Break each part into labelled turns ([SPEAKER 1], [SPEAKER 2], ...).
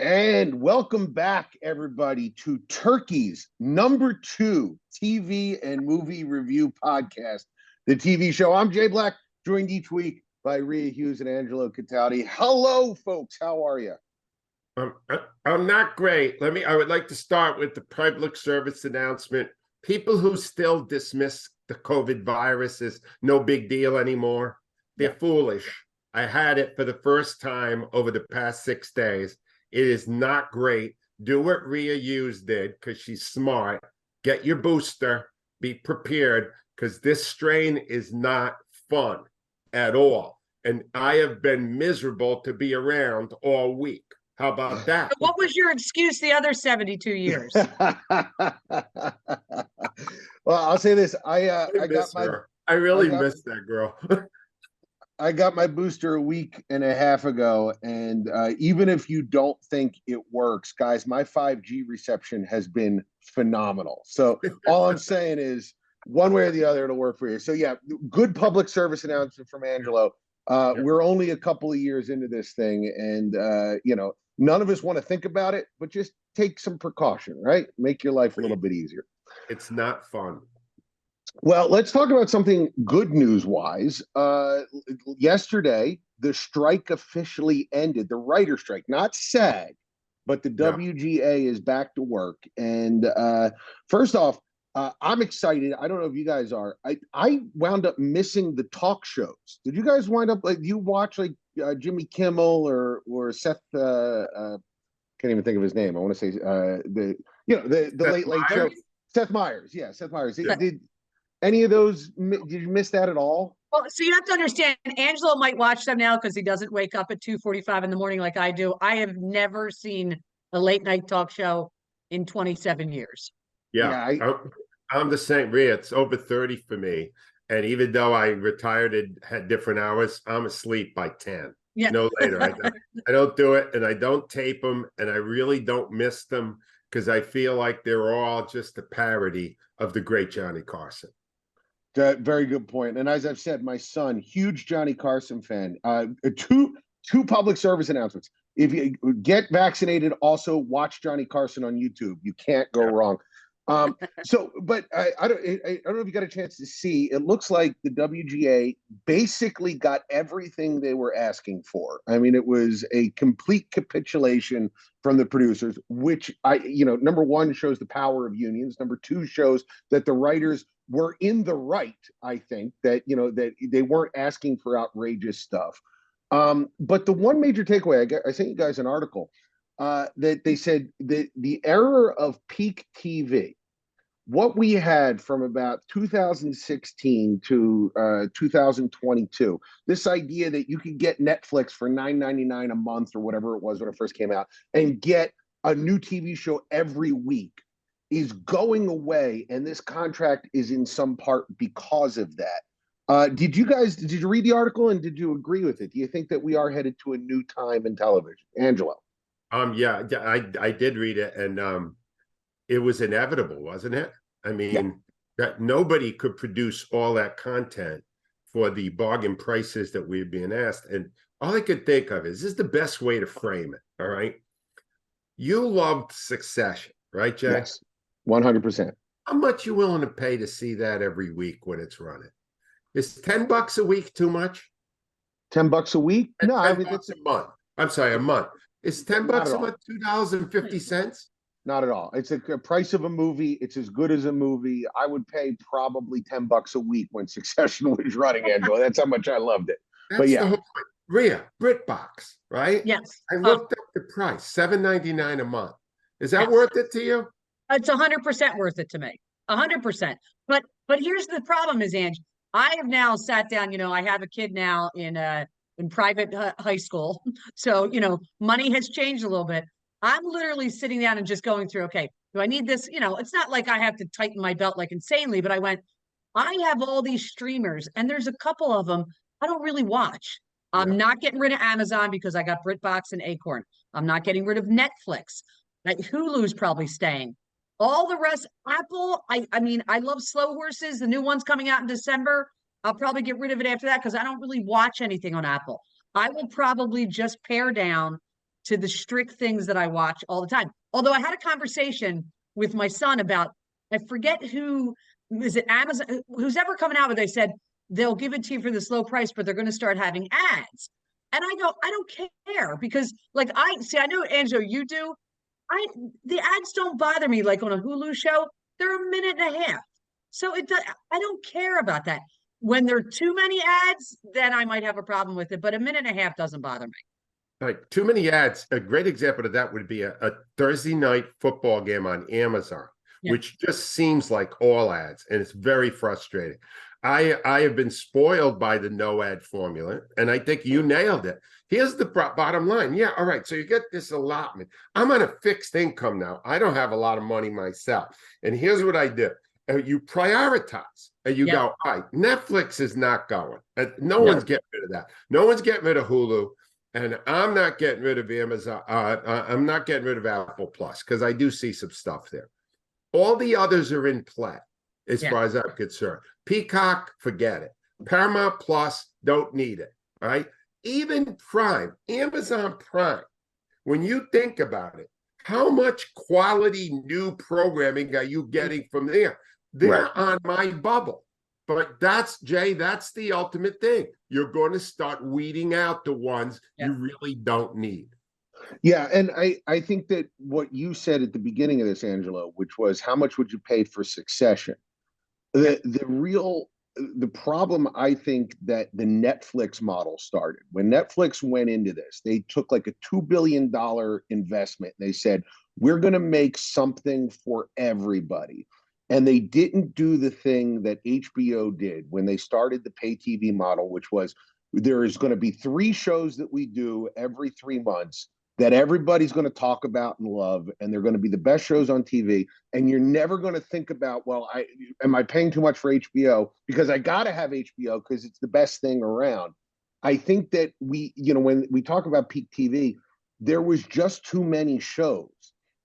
[SPEAKER 1] And welcome back, everybody, to Turkey's #2 TV and movie review podcast, The TV Show. I'm Jay Black, joined each week by Rhea, Hughes, and Angelo Cataldi. Hello, folks. How are you?
[SPEAKER 2] I'm not great. I would like to start with the public service announcement. People who still dismiss the COVID virus as no big deal anymore, they're foolish. I had it for the first time over the past 6 days. It is not great. Do what Rhea Hughes did because she's smart. Get your booster. Be prepared because this strain is not fun at all. And I have been miserable to be around all week. How about that?
[SPEAKER 3] What was your excuse the other 72 years?
[SPEAKER 1] Well, I'll say this.
[SPEAKER 2] I really miss that girl.
[SPEAKER 1] I got my booster a week and a half ago, and even if you don't think it works, guys, my 5G reception has been phenomenal. So all I'm saying is, one way or the other, it'll work for you. So yeah, good public service announcement from Angelo. We're only a couple of years into this thing, and none of us want to think about it, but just take some precaution, right? Make your life a little bit easier.
[SPEAKER 2] It's not fun.
[SPEAKER 1] Well, let's talk about something good news-wise. Yesterday, the strike officially ended. The writer strike, not SAG, but the WGA is back to work. And first off, I'm excited. I don't know if you guys are. I wound up missing the talk shows. Did you guys wind up you watch Jimmy Kimmel or Seth? Can't even think of his name. I want to say the Late Late Show. Seth Meyers. Yeah, Seth Meyers.
[SPEAKER 2] Yeah.
[SPEAKER 1] Did any of those? Did you miss that at all?
[SPEAKER 3] Well, so you have to understand, Angelo might watch them now because he doesn't wake up at 2:45 in the morning like I do. I have never seen a late night talk show in 27 years.
[SPEAKER 2] Yeah, I'm the same, Rhea. It's over 30 for me. And even though I retired and had different hours, I'm asleep by 10.
[SPEAKER 3] Yeah.
[SPEAKER 2] No later. I don't do it, and I don't tape them, and I really don't miss them because I feel like they're all just a parody of the great Johnny Carson.
[SPEAKER 1] Very good point. And as I've said, my son, huge Johnny Carson fan. Two public service announcements. If you get vaccinated, also watch Johnny Carson on YouTube. You can't go wrong. But I don't know if you got a chance to see. It looks like the WGA basically got everything they were asking for. I mean, it was a complete capitulation from the producers, which number one, shows the power of unions. Number two, shows that the writers were in the right. I think that that they weren't asking for outrageous stuff. But the one major takeaway, I sent you guys an article that they said that the era of peak TV, what we had from about 2016 to 2022, this idea that you could get Netflix for $9.99 a month or whatever it was when it first came out and get a new TV show every week, is going away. And this contract is in some part because of that. Did you read the article and did you agree with it? Do you think that we are headed to a new time in television? Angelo?
[SPEAKER 2] Yeah, I did read it, and it was inevitable, wasn't it? I mean, that nobody could produce all that content for the bargain prices that we're being asked. And all I could think of is this the best way to frame it, all right? You loved Succession, right, Jay?
[SPEAKER 1] Yes, 100%.
[SPEAKER 2] How much you willing to pay to see that every week when it's running? Is $10 a week too much?
[SPEAKER 1] $10 a week? No, I mean,
[SPEAKER 2] it's a month. I'm sorry, a month. Is $10 a month $2.50?
[SPEAKER 1] Not at all. It's a price of a movie. It's as good as a movie. I would pay probably $10 a week when Succession was running, Angelo. That's how much I loved it.
[SPEAKER 2] That's the whole point. Rhea, BritBox, right?
[SPEAKER 3] Yes.
[SPEAKER 2] I looked up the price, $7.99 a month. Is that worth it to you?
[SPEAKER 3] It's 100% worth it to me. 100%. But here's the problem is, Ange, I have now sat down, I have a kid now in private high school. So, money has changed a little bit. I'm literally sitting down and just going through, okay, do I need this? It's not like I have to tighten my belt like insanely, but I have all these streamers and there's a couple of them I don't really watch. I'm not getting rid of Amazon because I got BritBox and Acorn. I'm not getting rid of Netflix. Hulu's probably staying. All the rest, Apple, I mean, I love Slow Horses. The new one's coming out in December. I'll probably get rid of it after that because I don't really watch anything on Apple. I will probably just pare down to the strict things that I watch all the time. Although I had a conversation with my son about, I forget who, is it Amazon, who's ever coming out with, they said they'll give it to you for this low price, but they're going to start having ads. And I go, I don't care, because like I know, Angelo, you do. The ads don't bother me like on a Hulu show. They're a minute and a half. So I don't care about that. When there are too many ads, then I might have a problem with it, but a minute and a half doesn't bother me.
[SPEAKER 2] Like too many ads. A great example of that would be a Thursday night football game on Amazon, which just seems like all ads, and it's very frustrating. I have been spoiled by the no ad formula, and I think you nailed it. Here's the bottom line. Yeah, all right. So you get this allotment. I'm on a fixed income now. I don't have a lot of money myself. And here's what I do. You prioritize, and you go, all right, Netflix is not going. No one's getting rid of that. No one's getting rid of Hulu. And I'm not getting rid of Amazon. I'm not getting rid of Apple Plus, because I do see some stuff there. All the others are in play, as far as I'm concerned. Peacock, forget it. Paramount Plus, don't need it. All right. Even Prime, Amazon Prime, when you think about it, how much quality new programming are you getting from there? They're on my bubble. But that's, Jay, that's the ultimate thing. You're going to start weeding out the ones you really don't need.
[SPEAKER 1] Yeah, and I think that what you said at the beginning of this, Angelo, which was how much would you pay for Succession? The problem, I think, that the Netflix model started. When Netflix went into this, they took like a $2 billion investment. And they said, we're going to make something for everybody. And they didn't do the thing that HBO did when they started the pay TV model, which was there is going to be 3 shows that we do every 3 months that everybody's going to talk about and love, and they're going to be the best shows on TV. And you're never going to think about, well, am I paying too much for HBO? Because I got to have HBO because it's the best thing around. I think that when we talk about peak TV, there was just too many shows.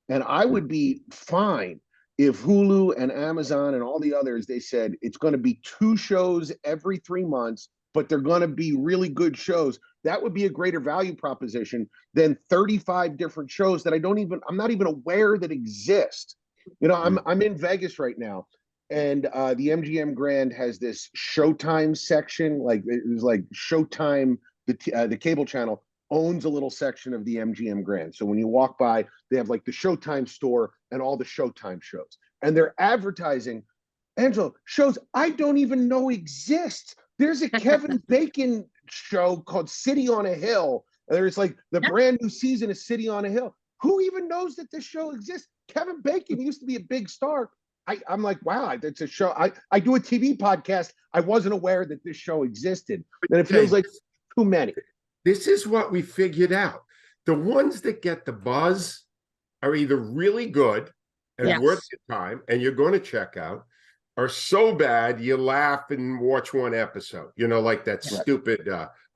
[SPEAKER 1] And I would be fine if Hulu and Amazon and all the others, they said it's going to be 2 shows every 3 months, but they're going to be really good shows. That would be a greater value proposition than 35 different shows that I'm not even aware that exist. I'm in Vegas right now, and the MGM Grand has this Showtime section. Like it was like Showtime, the cable channel owns a little section of the MGM Grand. So when you walk by, they have like the Showtime store and all the Showtime shows, and they're advertising, Angelo, shows I don't even know exist. There's a Kevin Bacon show called City on a Hill. There's like the brand new season of City on a Hill. Who even knows that this show exists? Kevin Bacon used to be a big star. I'm like, wow, it's a show. I do a TV podcast. I wasn't aware that this show existed. And it feels like too many.
[SPEAKER 2] This is what we figured out. The ones that get the buzz are either really good and worth your time, and you're going to check out, are so bad you laugh and watch one episode. Like that stupid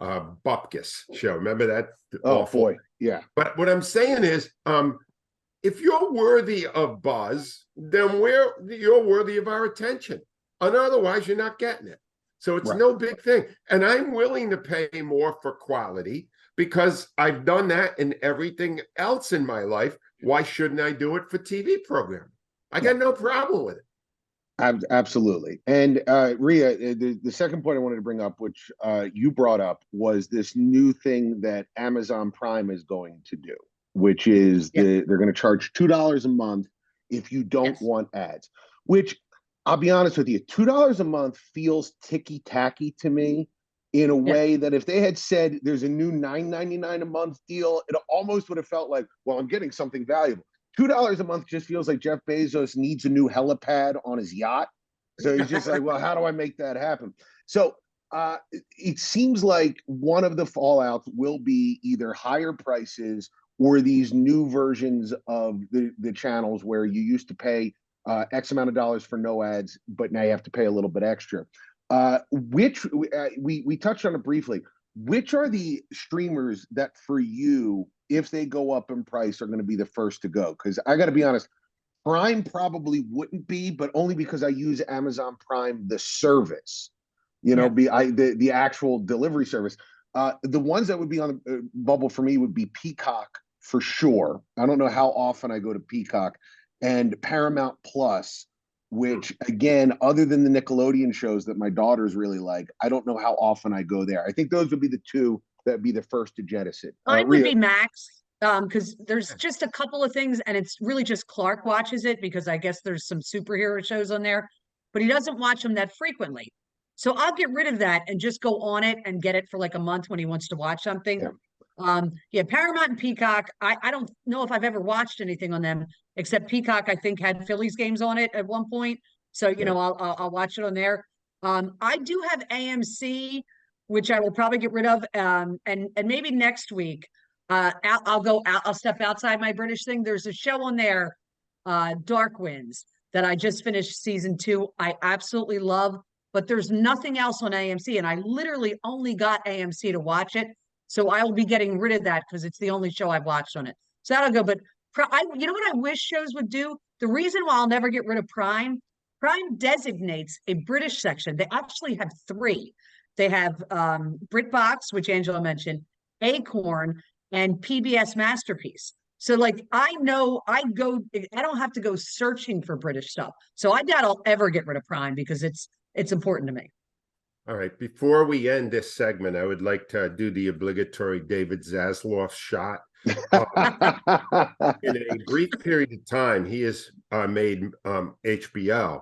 [SPEAKER 2] Bupkis show. Remember that?
[SPEAKER 1] Oh, boy. Yeah.
[SPEAKER 2] But what I'm saying is, if you're worthy of buzz, then you're worthy of our attention. And otherwise, you're not getting it. So it's no big thing. And I'm willing to pay more for quality because I've done that in everything else in my life. Why shouldn't I do it for TV programming? I got no problem with it.
[SPEAKER 1] Absolutely. And Rhea, the second point I wanted to bring up, which you brought up, was this new thing that Amazon Prime is going to do, which is they're going to charge $2 a month if you don't want ads, which I'll be honest with you, $2 a month feels ticky-tacky to me in a way that if they had said there's a new $9.99 a month deal, it almost would have felt like, well, I'm getting something valuable. $2 a month just feels like Jeff Bezos needs a new helipad on his yacht. So he's just like, well, how do I make that happen? So it seems like one of the fallouts will be either higher prices or these new versions of the channels where you used to pay X amount of dollars for no ads, but now you have to pay a little bit extra. Which we touched on it briefly. Which are the streamers that for you, if they go up in price, are going to be the first to go? Because I got to be honest, Prime probably wouldn't be, but only because I use Amazon Prime, the service, the actual delivery service. The ones that would be on the bubble for me would be Peacock for sure. I don't know how often I go to Peacock, and Paramount Plus, which again, other than the Nickelodeon shows that my daughters really like, I don't know how often I go there. I think those would be the two that would be the first to jettison.
[SPEAKER 3] Mine would
[SPEAKER 1] Rhea,
[SPEAKER 3] be Max, because there's just a couple of things, and it's really just Clark watches it because I guess there's some superhero shows on there, but he doesn't watch them that frequently. So I'll get rid of that and just go on it and get it for like a month when he wants to watch something. Yeah, Paramount and Peacock. I don't know if I've ever watched anything on them except Peacock. I think had Phillies games on it at one point, so you know I'll watch it on there. I do have AMC, which I will probably get rid of, and maybe next week. I'll go out. I'll step outside my British thing. There's a show on there, Dark Winds, that I just finished season 2. I absolutely love, but there's nothing else on AMC, and I literally only got AMC to watch it. So I will be getting rid of that because it's the only show I've watched on it. So that'll go. But you know what I wish shows would do? The reason why I'll never get rid of Prime designates a British section. They actually have 3. They have BritBox, which Angela mentioned, Acorn, and PBS Masterpiece. So like I know I don't have to go searching for British stuff. So I doubt I'll ever get rid of Prime because it's important to me.
[SPEAKER 2] All right. Before we end this segment, I would like to do the obligatory David Zaslav shot. In a brief period of time, he has made HBO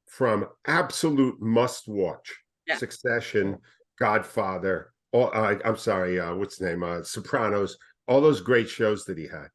[SPEAKER 2] from absolute must-watch, Succession, Godfather, I'm sorry, what's the name? Sopranos, all those great shows that he had,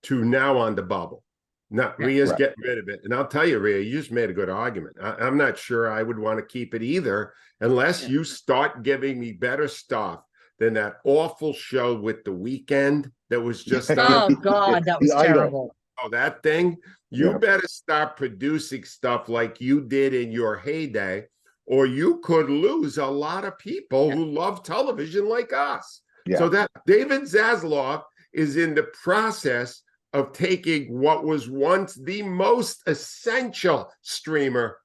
[SPEAKER 2] to now on the bubble. Now, Rhea's getting rid of it. And I'll tell you, Rhea, you just made a good argument. I'm not sure I would want to keep it either unless you start giving me better stuff than that awful show with The Weeknd that was just on.
[SPEAKER 3] Oh, God, that was terrible.
[SPEAKER 2] Oh, that thing? You better start producing stuff like you did in your heyday, or you could lose a lot of people who love television like us. So that David Zaslav is in the process of taking what was once the most essential streamer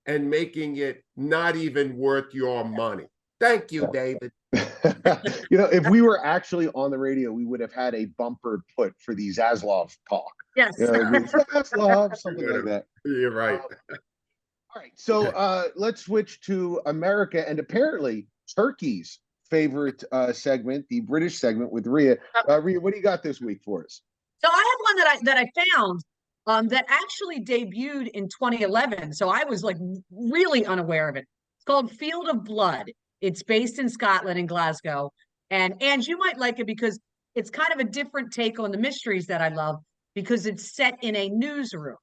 [SPEAKER 2] and making it not even worth your money. Thank you, David.
[SPEAKER 1] You know, if we were actually on the radio, we would have had a bumper put for the Zaslav talk.
[SPEAKER 3] Yes.
[SPEAKER 1] You know, Zaslav, something like that.
[SPEAKER 2] You're right.
[SPEAKER 1] All right. So let's switch to America and apparently Turkey's favorite segment, the British segment with Rhea. Rhea, what do you got this week for us?
[SPEAKER 3] So I have one that I found that actually debuted in 2011. So I was like really unaware of it. It's called Field of Blood. It's based in Scotland, in Glasgow. And you might like it because it's kind of a different take on the mysteries that I love because it's set in a newsroom.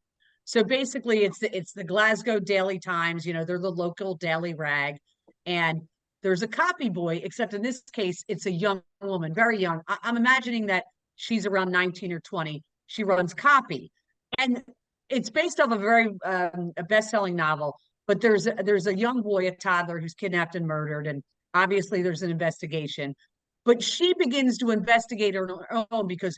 [SPEAKER 3] So basically it's the Glasgow Daily Times, you know, they're the local daily rag. And there's a copy boy, except in this case, it's a young woman, very young. I'm imagining that she's around 19 or 20. She runs copy. And it's based off a best-selling novel. But there's a young boy, a toddler, who's kidnapped and murdered. And obviously there's an investigation. But she begins to investigate on her own because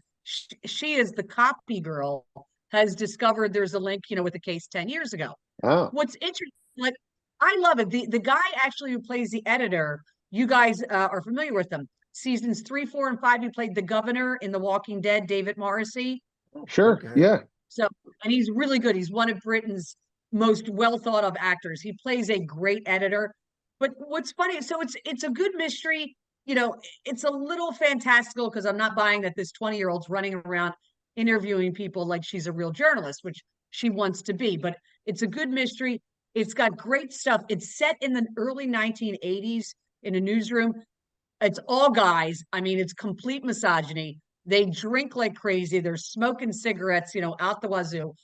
[SPEAKER 3] she is the copy girl, has discovered there's a link, you know, with the case 10 years ago.
[SPEAKER 1] Oh.
[SPEAKER 3] What's interesting, like, I love it. The guy actually who plays the editor, you guys are familiar with him. Seasons 3, 4, and 5, he played the governor in The Walking Dead, David Morrissey.
[SPEAKER 1] Sure. Okay. Yeah.
[SPEAKER 3] So, and he's really good. He's one of Britain's most well thought of actors. He plays a great editor. But what's funny, so it's a good mystery. You know, it's a little fantastical because I'm not buying that this 20-year-old's running around interviewing people like she's a real journalist, which she wants to be. But it's a good mystery. It's got great stuff. It's set in the early 1980s in a newsroom. It's all guys. I mean, it's complete misogyny. They drink like crazy. They're smoking cigarettes, you know, out the wazoo.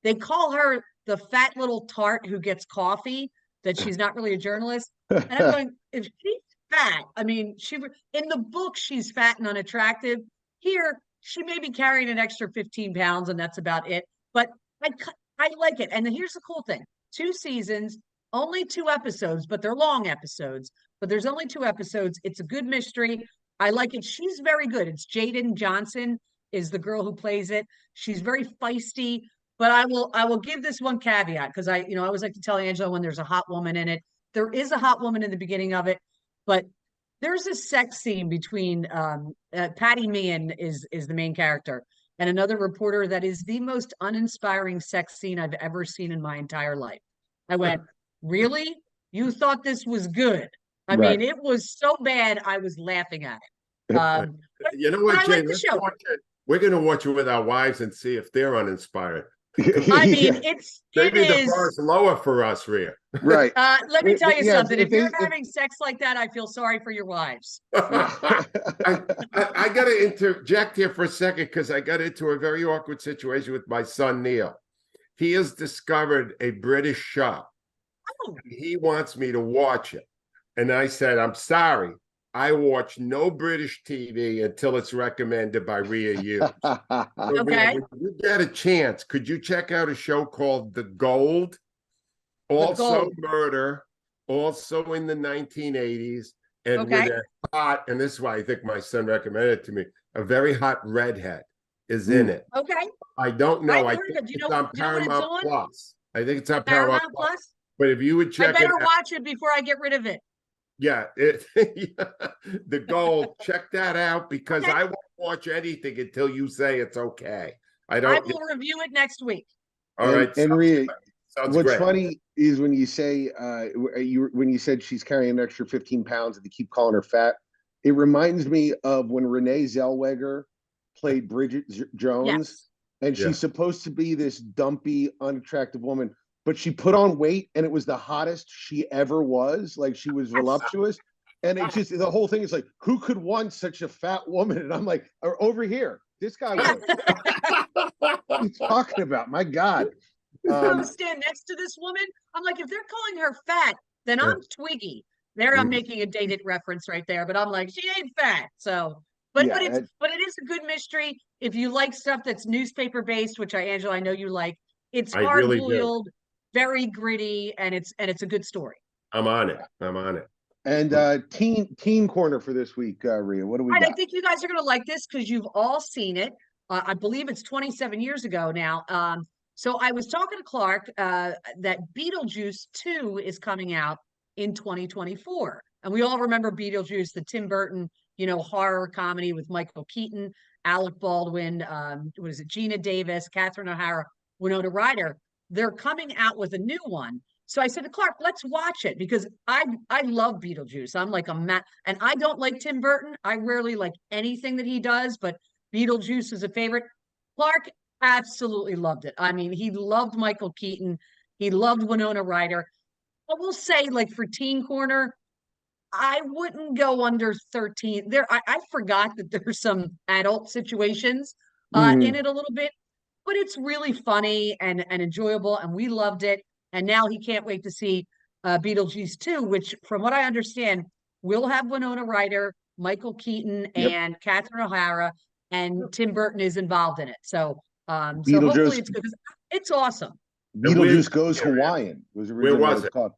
[SPEAKER 3] They call her the fat little tart who gets coffee, that she's not really a journalist. And I'm going, if she's fat, I mean, in the book, she's fat and unattractive. Here, she may be carrying an extra 15 pounds and that's about it. But I like it. And here's the cool thing. 2 seasons, only 2 episodes, but they're long episodes. But there's only 2 episodes. It's a good mystery. I like it. She's very good. It's Jaden Johnson is the girl who plays it. She's very feisty. But I will give this one caveat because I always like to tell Angela when there's a hot woman in it. There is a hot woman in the beginning of it, but there's a sex scene between Patty Meehan is the main character and another reporter that is the most uninspiring sex scene I've ever seen in my entire life. I went, really? You thought this was good? I
[SPEAKER 1] Right.
[SPEAKER 3] mean, it was so bad I was laughing at it.
[SPEAKER 2] You know
[SPEAKER 3] But
[SPEAKER 2] what,
[SPEAKER 3] I
[SPEAKER 2] Jay?
[SPEAKER 3] like the show.
[SPEAKER 2] We're going to watch it with our wives and see if they're uninspired.
[SPEAKER 3] I mean,
[SPEAKER 1] Yeah,
[SPEAKER 3] it
[SPEAKER 2] Maybe the
[SPEAKER 3] is.
[SPEAKER 2] bar's lower for us, Rhea.
[SPEAKER 1] right.
[SPEAKER 3] Let me tell you
[SPEAKER 1] Yeah,
[SPEAKER 3] something. If you're
[SPEAKER 1] if
[SPEAKER 3] having sex like that, I feel sorry for your wives.
[SPEAKER 2] I got to interject here for a second because I got into a very awkward situation with my son, Neil. He has discovered a British show.
[SPEAKER 3] Oh.
[SPEAKER 2] He wants me to watch it. And I said, I'm sorry. I watch no British TV until it's recommended by Rhea Hughes. So,
[SPEAKER 3] Okay.
[SPEAKER 2] Rhea, when you get a chance, could you check out a show called The Gold? Also
[SPEAKER 3] Gold.
[SPEAKER 2] murder, also in the 1980s, and
[SPEAKER 3] Okay.
[SPEAKER 2] with a hot, and this is why I think my son recommended it to me, a very hot redhead is in it.
[SPEAKER 3] Okay.
[SPEAKER 2] I don't know. I
[SPEAKER 3] I've heard
[SPEAKER 2] think
[SPEAKER 3] of it. Do you
[SPEAKER 2] it's
[SPEAKER 3] know
[SPEAKER 2] on
[SPEAKER 3] what it's
[SPEAKER 2] Paramount
[SPEAKER 3] on?
[SPEAKER 2] Plus. I think it's on Paramount
[SPEAKER 3] Paramount
[SPEAKER 2] Plus.
[SPEAKER 3] Plus?
[SPEAKER 2] But if you would
[SPEAKER 3] I
[SPEAKER 2] check it
[SPEAKER 3] better
[SPEAKER 2] out,
[SPEAKER 3] watch it before I get rid of it.
[SPEAKER 2] yeah, The Gold, check that out because
[SPEAKER 3] Okay.
[SPEAKER 2] I won't watch anything until you say it's okay. I
[SPEAKER 3] I
[SPEAKER 2] don't.
[SPEAKER 3] will review it next week.
[SPEAKER 2] All right,
[SPEAKER 1] And Rhea,
[SPEAKER 2] sounds
[SPEAKER 1] what's
[SPEAKER 2] great.
[SPEAKER 1] funny is when you say when you said she's carrying an extra 15 pounds and they keep calling her fat, it reminds me of when Renee Zellweger played Bridget Jones,
[SPEAKER 3] Yes.
[SPEAKER 1] and
[SPEAKER 2] Yeah.
[SPEAKER 1] she's supposed to be this dumpy, unattractive woman, but she put on weight and it was the hottest she ever was. Like she was voluptuous. And it just, the whole thing is like, who could want such a fat woman? And I'm like, over here, this guy would. What are you talking about? My God.
[SPEAKER 3] Stand next to this woman. I'm like, if they're calling her fat, then I'm Twiggy. There, I'm making a dated reference right there, but I'm like, she ain't fat. So, but
[SPEAKER 1] Yeah,
[SPEAKER 3] it is a good mystery. If you like stuff that's newspaper based, which Angela, I know you like, it's
[SPEAKER 2] I
[SPEAKER 3] hard
[SPEAKER 2] really do.
[SPEAKER 3] boiled, very gritty, and it's a good story.
[SPEAKER 2] I'm on it. I'm on it.
[SPEAKER 1] and teen corner for this week, Rhea. What do we
[SPEAKER 3] And I
[SPEAKER 1] got?
[SPEAKER 3] think you guys are going to like this because you've all seen it. I believe it's 27 years ago now. So I was talking to Clark that Beetlejuice 2 is coming out in 2024. And we all remember Beetlejuice, the Tim Burton, horror comedy with Michael Keaton, Alec Baldwin, what is it, Gina Davis, Catherine O'Hara, Winona Ryder. They're coming out with a new one. So I said to Clark, let's watch it because I love Beetlejuice. I'm like and I don't like Tim Burton. I rarely like anything that he does, but Beetlejuice is a favorite. Clark absolutely loved it. I mean, he loved Michael Keaton. He loved Winona Ryder. I will say, like for Teen Corner, I wouldn't go under 13. I forgot that there's some adult situations in it a little bit, but it's really funny and enjoyable, and we loved it. And now he can't wait to see Beetlejuice 2, which, from what I understand, will have Winona Ryder, Michael Keaton, and Catherine O'Hara, and Tim Burton is involved in it. So, so hopefully it's good. It's awesome.
[SPEAKER 1] Beetlejuice Goes Hawaiian was originally what it's called.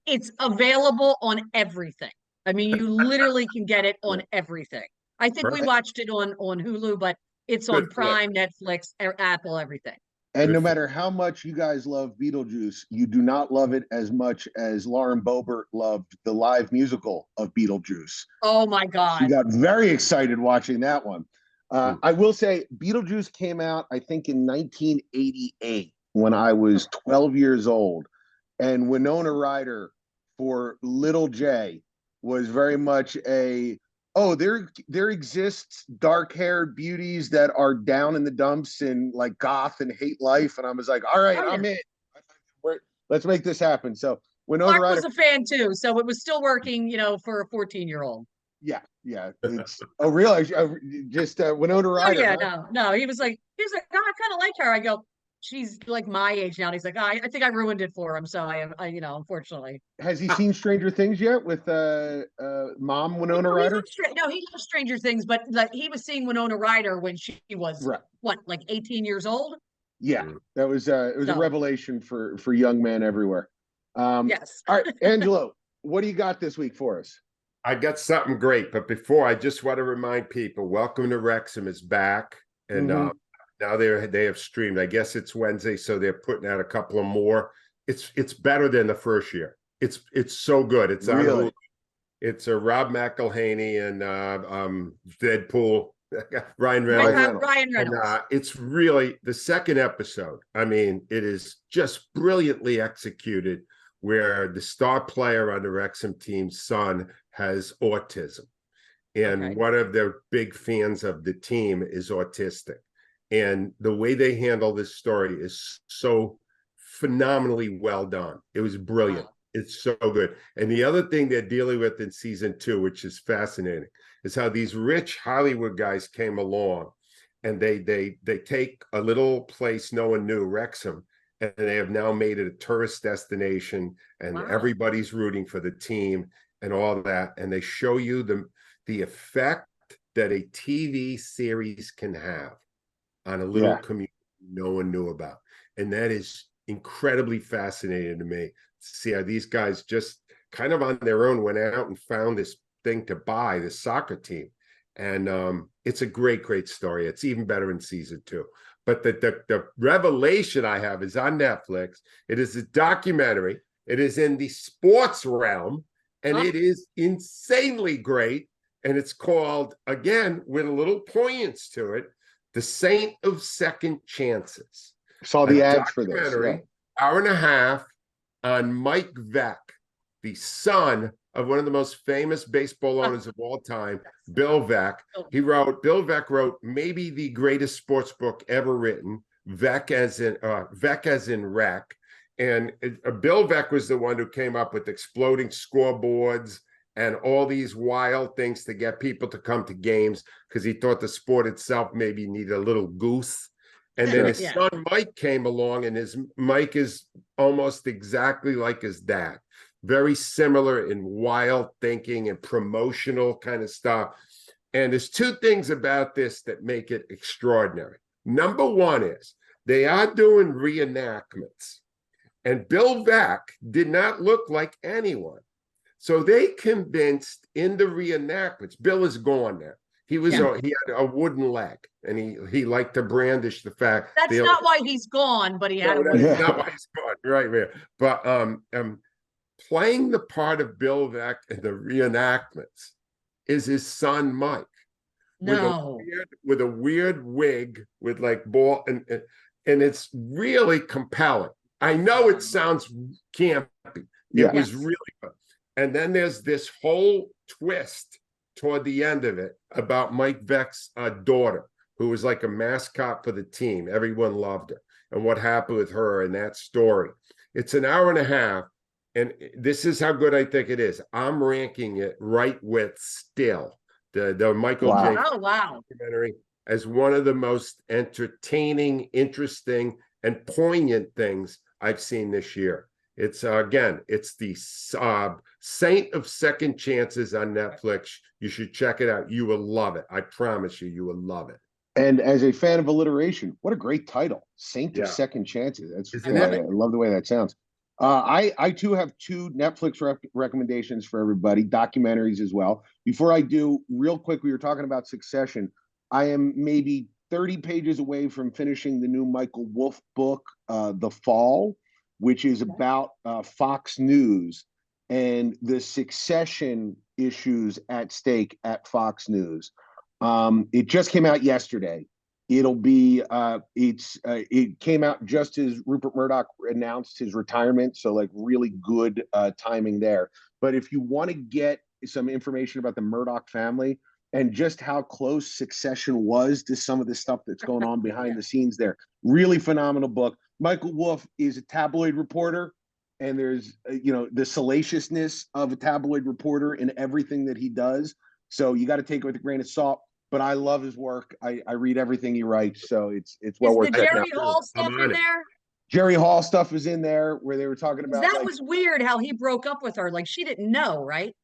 [SPEAKER 3] It's available on everything. I mean, you literally can get it on everything. I think we watched it on Hulu, but it's on Prime, Netflix, Apple, everything.
[SPEAKER 1] And no matter how much you guys love Beetlejuice, you do not love it as much as Lauren Boebert loved the live musical of Beetlejuice.
[SPEAKER 3] Oh my God.
[SPEAKER 1] She got very excited watching that one. I will say Beetlejuice came out, I think, in 1988 when I was 12 years old. And Winona Ryder for Little J was very much there exists dark-haired beauties that are down in the dumps and like goth and hate life. And I was like, all right, I'm in. Let's make this happen. So Winona
[SPEAKER 3] Clark
[SPEAKER 1] Ryder
[SPEAKER 3] was a fan too, so it was still working, for a 14-year-old.
[SPEAKER 1] Yeah. It's really just Winona Ryder.
[SPEAKER 3] Oh yeah, no. He was like, oh, I kind of like her. I go, she's like my age now. And he's like, I think I ruined it for him. So I unfortunately.
[SPEAKER 1] Has he seen Stranger Things yet with mom Winona Ryder?
[SPEAKER 3] No, he loves Stranger Things, but he was seeing Winona Ryder when she was like 18 years old.
[SPEAKER 1] Yeah, that was it was a revelation for young men everywhere.
[SPEAKER 3] Yes.
[SPEAKER 1] All right, Angelo, what do you got this week for us?
[SPEAKER 2] I got something great, but before I just want to remind people, Welcome to Wrexham is back, and now they have streamed. I guess it's Wednesday, so they're putting out a couple of more. It's better than the first year. It's so good. It's on Hulu. It's a Rob McElhaney and Deadpool, Ryan Reynolds.
[SPEAKER 3] Ryan
[SPEAKER 2] And
[SPEAKER 3] Reynolds.
[SPEAKER 2] it's really the second episode. I mean, it is just brilliantly executed, where the star player on the Wrexham team's son has autism. And one of their big fans of the team is autistic. And the way they handle this story is so phenomenally well done. It was brilliant. Wow. It's so good. And the other thing they're dealing with in season 2, which is fascinating, is how these rich Hollywood guys came along, and they take a little place no one knew, Wrexham, and they have now made it a tourist destination, and everybody's rooting for the team and all that. And they show you the effect that a TV series can have on a little community no one knew about. And that is incredibly fascinating to me, to see how these guys just kind of on their own went out and found this thing to buy, this soccer team. And it's a great story. It's even better in season 2. But the revelation I have is on Netflix. It is a documentary. It is in the sports realm, and it is insanely great. And it's called, again, with a little poignance to it, The Saint of Second Chances.
[SPEAKER 1] Saw the ads for this. Yeah.
[SPEAKER 2] Hour and a half on Mike Veck, the son of one of the most famous baseball owners of all time, Bill Veck. Bill Veck wrote maybe the greatest sports book ever written, Veck as in wreck. And Bill Veck was the one who came up with exploding scoreboards and all these wild things to get people to come to games, because he thought the sport itself maybe needed a little goose. And then his son Mike came along, and Mike is almost exactly like his dad. Very similar in wild thinking and promotional kind of stuff. And there's 2 things about this that make it extraordinary. Number one is they are doing reenactments. And Bill Veck did not look like anyone. So they convinced in the reenactments, Bill is gone now. He had a wooden leg, and he liked to brandish the fact.
[SPEAKER 3] That's not why he's gone, but he had a wooden leg.
[SPEAKER 2] That's not why he's gone, right. But playing the part of Bill Veck in the reenactments is his son Mike.
[SPEAKER 3] No.
[SPEAKER 2] With a weird wig, with like ball, and it's really compelling. I know it sounds campy. It was really good. And then there's this whole twist toward the end of it about Mike Veck's daughter, who was like a mascot for the team. Everyone loved her, and what happened with her and that story. It's an hour and a half, and this is how good I think it is. I'm ranking it right with Still, the Michael J. documentary, as one of the most entertaining, interesting, and poignant things I've seen this year. It's it's the Saint of Second Chances on Netflix. You should check it out. You will love it. I promise you, you will love it.
[SPEAKER 1] And as a fan of alliteration, what a great title, Saint of Second Chances. I love the way that sounds. I too have 2 Netflix recommendations for everybody, documentaries as well. Before I do, real quick, we were talking about Succession. I am maybe 30 pages away from finishing the new Michael Wolff book, The Fall, which is about Fox News and the succession issues at stake at Fox News. It just came out yesterday. It'll be it came out just as Rupert Murdoch announced his retirement, so like really good timing there. But if you want to get some information about the Murdoch family and just how close Succession was to some of the stuff that's going on behind the scenes there, really phenomenal book. Michael Wolff is a tabloid reporter, and there's the salaciousness of a tabloid reporter in everything that he does. So you got to take it with a grain of salt. But I love his work. I read everything he writes, so it's well worth checking out.
[SPEAKER 3] Is the Jerry Hall stuff in there?
[SPEAKER 1] Jerry Hall stuff is in there, where they were talking about
[SPEAKER 3] that was weird how he broke up with her. Like, she didn't know, right?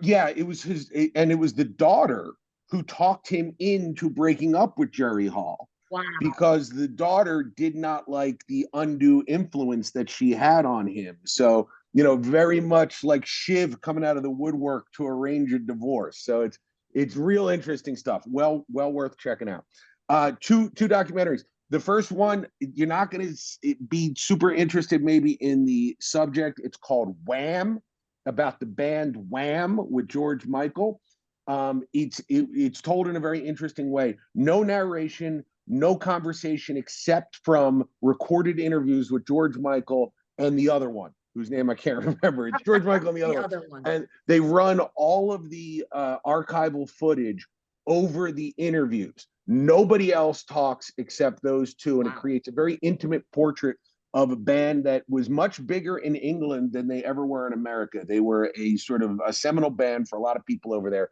[SPEAKER 1] Yeah, it was it was the daughter who talked him into breaking up with Jerry Hall.
[SPEAKER 3] Wow.
[SPEAKER 1] Because the daughter did not like the undue influence that she had on him. So, very much like Shiv coming out of the woodwork to arrange a divorce. So it's real interesting stuff. Well worth checking out. Two documentaries. The first one, you're not going to be super interested maybe in the subject. It's called Wham, about the band Wham with George Michael. It's told in a very interesting way. No narration, no conversation except from recorded interviews with George Michael and the other one, whose name I can't remember. It's George Michael and the other one. And they run all of the archival footage over the interviews. Nobody else talks except those two, and it creates a very intimate portrait of a band that was much bigger in England than they ever were in America. They were a sort of a seminal band for a lot of people over there.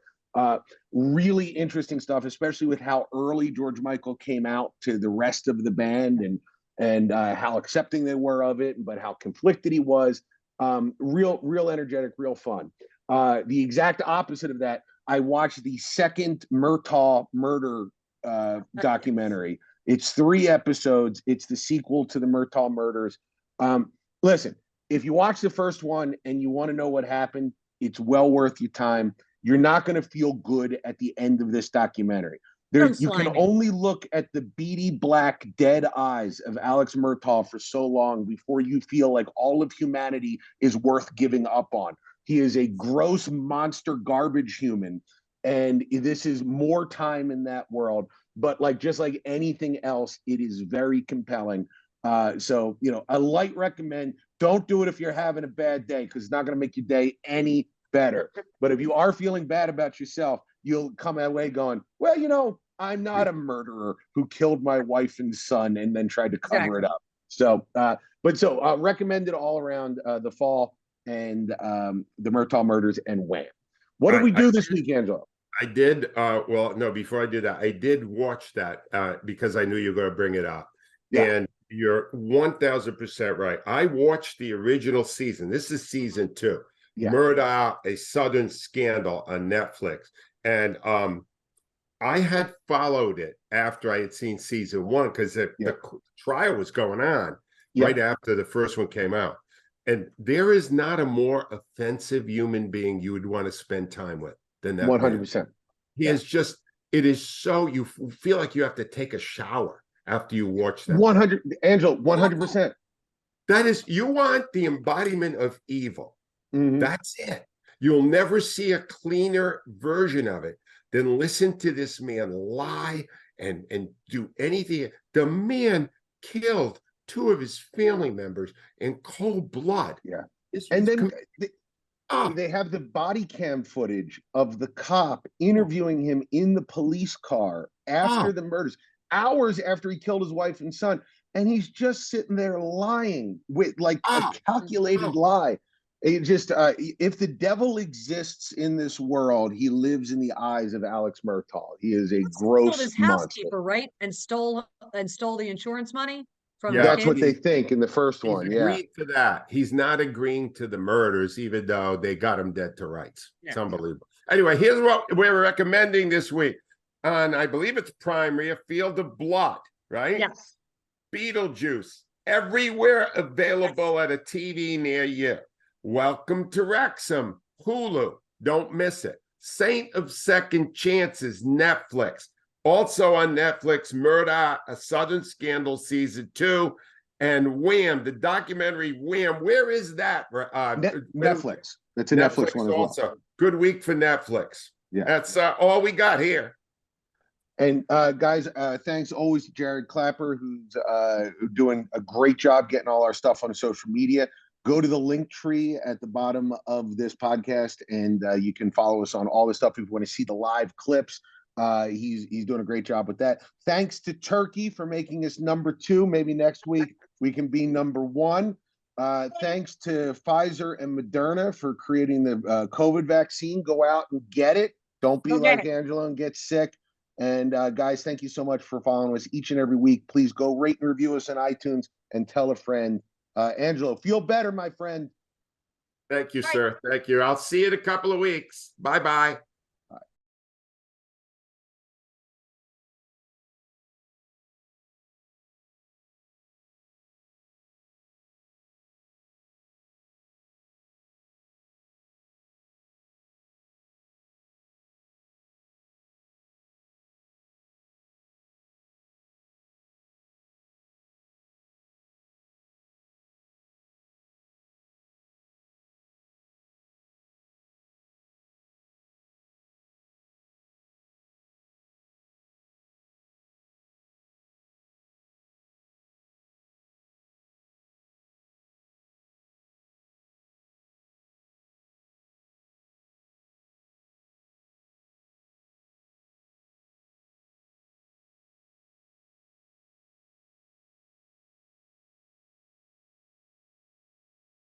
[SPEAKER 1] Really interesting stuff, especially with how early George Michael came out to the rest of the band, and how accepting they were of it, but how conflicted he was. Real energetic, real fun. The exact opposite of that, I watched the second Murtaugh Murder documentary. It's 3 episodes. It's the sequel to the Murtaugh Murders. Listen, if you watch the first one and you want to know what happened, it's well worth your time. You're not going to feel good at the end of this documentary. You can only look at the beady black dead eyes of Alex Murtaugh for so long before you feel like all of humanity is worth giving up on. He is a gross monster garbage human, and this is more time in that world. But just like anything else, it is very compelling. So, a light recommend. Don't do it if you're having a bad day, because it's not going to make your day any better. But if you are feeling bad about yourself, you'll come away going, well, I'm not a murderer who killed my wife and son and then tried to cover it up. So, recommended all around The Fall and the Murtaugh Murders and Wham. What did we do this week, Angelo?
[SPEAKER 2] I did. Well, no, before I did that, I did watch that because I knew you were going to bring it up. Yeah. And you're 1000% right. I watched the original season. This is season 2. Yeah. Murtaugh, A Southern Scandal on Netflix. And I had followed it after I had seen season 1 because the trial was going on right after the first one came out. And there is not a more offensive human being you would want to spend time with than that.
[SPEAKER 1] 100%.
[SPEAKER 2] He is just, it is so, you feel like you have to take a shower after you watch that.
[SPEAKER 1] 100, Angelo, 100%.
[SPEAKER 2] That is, you want the embodiment of evil. Mm-hmm. That's it. You'll never see a cleaner version of it than listen to this man lie and do anything. The man killed 2 of his family members in cold blood.
[SPEAKER 1] Yeah. And then they have the body cam footage of the cop interviewing him in the police car after the murders, hours after he killed his wife and son. And he's just sitting there lying with a calculated lie. It just, if the devil exists in this world, he lives in the eyes of Alex Murtaugh. He is a gross
[SPEAKER 3] his
[SPEAKER 1] monster.
[SPEAKER 3] Housekeeper, right? And stole the insurance money from
[SPEAKER 1] that's what they think in the first one.
[SPEAKER 2] He's agreed to that. He's not agreeing to the murders, even though they got him dead to rights. It's unbelievable. Anyway, here's what we're recommending this week on, I believe it's Prime, Rhea, Field of Blood, right?
[SPEAKER 3] Yes.
[SPEAKER 2] Beetlejuice, everywhere available at a TV near you. Welcome to Wrexham, Hulu. Don't miss it. Saint of Second Chances, Netflix. Also on Netflix, Murtaugh, A Southern Scandal Season 2, and Wham, the documentary Wham. Where is that?
[SPEAKER 1] Netflix. That's a Netflix one as well. Also.
[SPEAKER 2] Good week for Netflix. Yeah. That's all we got here.
[SPEAKER 1] And guys, thanks always to Jared Clapper, who's doing a great job getting all our stuff on social media. Go to the link tree at the bottom of this podcast, and you can follow us on all the stuff if you want to see the live clips. He's doing a great job with that. Thanks to Turkey for making us number 2. Maybe next week we can be number 1. Thanks to Pfizer and Moderna for creating the COVID vaccine. Go out and get it. Don't be like Angelo and get sick. And guys, thank you so much for following us each and every week. Please go rate and review us on iTunes and tell a friend. Angelo, feel better, my friend.
[SPEAKER 2] Thank you, sir. Thank you. I'll see you in a couple of weeks. Bye-bye.